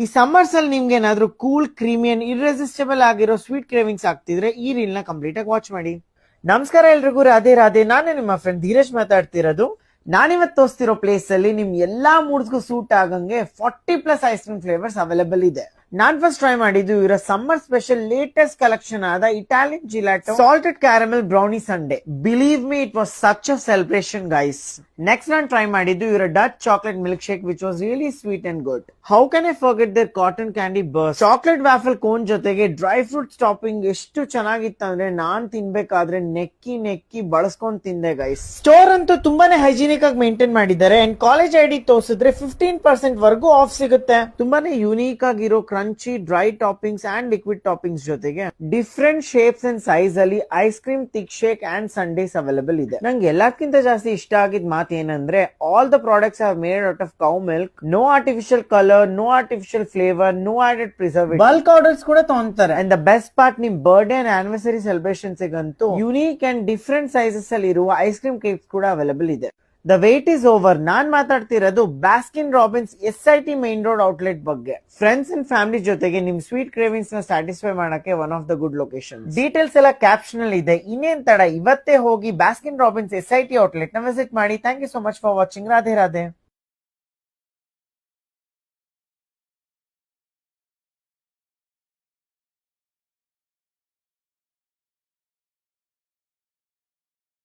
ಈ ಸಮ್ಮರ್ಸ್ ಅಲ್ಲಿ ನಿಮ್ಗೆ ಏನಾದ್ರು ಕೂಲ್ ಕ್ರೀಮಿ ಅಂಡ್ ಇರ್ರೆಸಿಸ್ಟಬಲ್ ಆಗಿರೋ ಸ್ವೀಟ್ ಕ್ರೇವಿಂಗ್ಸ್ ಆಗ್ತಿದ್ರೆ ಈ ರೀಲ್ ನ ಕಂಪ್ಲೀಟ್ ಆಗಿ ವಾಚ್ ಮಾಡಿ. ನಮಸ್ಕಾರ ಎಲ್ರಿಗೂ, ರಾಧೆ ರಾಧೆ. ನಾನೇ ನಿಮ್ಮ ಫ್ರೆಂಡ್ ಧೀರಜ್ ಮಾತಾಡ್ತಿರೋದು. ನಾನಿವತ್ತು ತೋರಿಸ್ತಿರೋ ಪ್ಲೇಸ್ ಅಲ್ಲಿ ನಿಮ್ ಎಲ್ಲಾ ಮೂಡ್ಸ್ಗೂ ಸೂಟ್ ಆಗಂಗೆ 40+ ಐಸ್ ಕ್ರೀಮ್ ಫ್ಲೇವರ್ಸ್ ಅವೈಲೇಬಲ್ ಇದೆ. ನಾನ್ ಫಸ್ಟ್ ಟ್ರೈ ಮಾಡಿದ್ದು ಇವರ ಸಮ್ಮರ್ ಸ್ಪೆಷಲ್ ಲೇಟೆಸ್ಟ್ ಕಲೆಕ್ಷನ್ ಆದ Italian gelato salted caramel brownie sundae. Believe me, it was such a celebration guys. Next ನಾನು ಟ್ರೈ ಮಾಡಿದ್ದು ಇವರ Dutch chocolate milk shake which was really sweet and good. How can I forget their cotton candy burst. Chocolate waffle cone ಜೊತೆಗೆ dry fruits topping ಎಷ್ಟು ಚೆನ್ನಾಗಿತ್ತು ಅಂದ್ರೆ ನಾನ್ ತಿನ್ಬೇಕಾದ್ರೆ ನೆಕ್ಕಿ ನೆಕ್ಕಿ ಬಳಸ್ಕೊಂಡ್ ತಿಂದೆ guys. Store ಅಂತೂ ತುಂಬಾನೇ ಹೈಜಿನಿಕ್ ಆಗಿ ಮೇಂಟೈನ್ ಮಾಡಿದ್ದಾರೆ ಅಂಡ್ ಕಾಲೇಜ್ ಐಡಿ ತೋರಿಸಿದ್ರೆ 15% ವರ್ಗೂ ಆಫ್ ಸಿಗುತ್ತೆ. ತುಂಬಾನೇ ಯೂನಿಕ್ ಆಗಿರೋ crunchy dry toppings and liquid toppings ಜೊತೆಗೆ ಡಿಫ್ರೆಂಟ್ ಶೇಪ್ಸ್ ಅಂಡ್ ಸೈಜ್ ಅಲ್ಲಿ ice cream thick shake and sundaes available ಇದೆ. ನಂಗೆ ಎಲ್ಲಕ್ಕಿಂತ ಜಾಸ್ತಿ ಇಷ್ಟ ಆಗಿದ್ ಮಾತು ಏನಂದ್ರೆ all the products are made out of cow milk, no artificial colour, no artificial flavour, no added preservative. Bulk orders ಕೂಡ ತಗೊಂತಾರೆ. ಅಂಡ್ ದ ಬೆಸ್ಟ್ ಪಾರ್ಟ್, ನಿಮ್ ಬರ್ಡೇ ಅಂಡ್ ಆನಿವರ್ಸರಿ ಸೆಲೆಬ್ರೇಷನ್ಸ್ ಗಂತೂ ಯೂನಿಕ್ ಅಂಡ್ ಡಿಫ್ರೆಂಟ್ ಸೈಜಸ್ ಅಲ್ಲಿ ಇರುವ ice cream cakes ಕೂಡ available ಇದೆ. The wait is over. ನಾನ್ ಮಾತಾಡ್ತಿರೋದು Baskin Robbins SIT main road outlet ಬಗ್ಗೆ. ಫ್ರೆಂಡ್ಸ್ ಅಂಡ್ ಫ್ಯಾಮಿಲಿ ಜೊತೆಗೆ ನಿಮ್ ಸ್ವೀಟ್ ಕ್ರೇವಿಂಗ್ಸ್ ನ ಸ್ಯಾಟಿಸ್ಫೈ ಮಾಡಕ್ಕೆ one of the good location. Details ಎಲ್ಲ ಕ್ಯಾಪ್ಷನ್ ಅಲ್ಲಿ ಇದೆ. ಇನ್ನೇನ್ ತಡ, ಇವತ್ತೇ ಹೋಗಿ ಬಾಸ್ಕಿನ್ ರಾಬಿನ್ಸ್ SIT ಔಟ್ಲೆಟ್ ನ ವಿಸಿಟ್ ಮಾಡಿ. Thank you so much for watching. Radhe Radhe.